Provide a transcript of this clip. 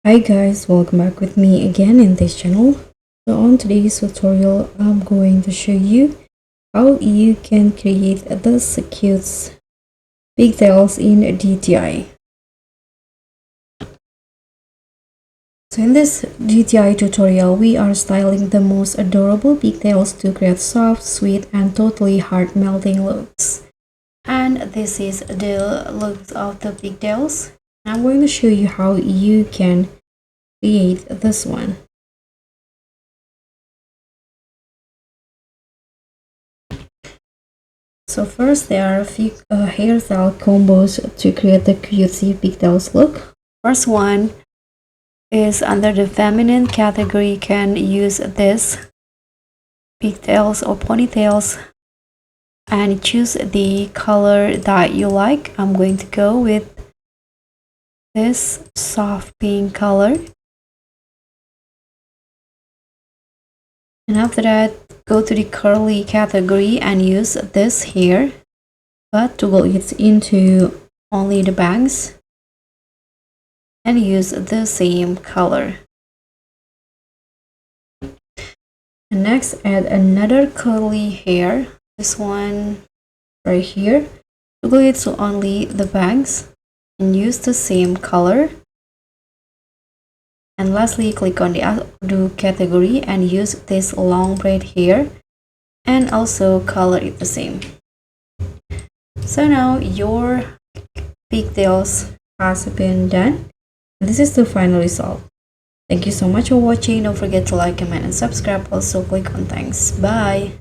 Hi guys, welcome back with me again in this channel. So on today's tutorial, I'm going to show you how you can create this cute pigtails in DTI. So in this DTI tutorial, we are styling the most adorable pigtails to create soft, sweet, and totally heart-melting looks. And this is the looks of the pigtails. I'm going to show you how you can create this one. So first there are a few hairstyle combos to create the cutesy pigtails look. First one is under the feminine category. You can use this pigtails or ponytails and choose the color that you like. I'm going to go with this soft pink color. And after that, go to the curly category and use this here, but toggle it into only the bangs and use the same color. And next, add another curly hair, this one right here. Toggle it to only the bangs and use the same color. And lastly, click on the outdo category and use this long braid here and also color it the same. So now your pigtails has been done. This is the final result. Thank you so much for watching. Don't forget to like, comment, and subscribe. Also click on thanks. Bye.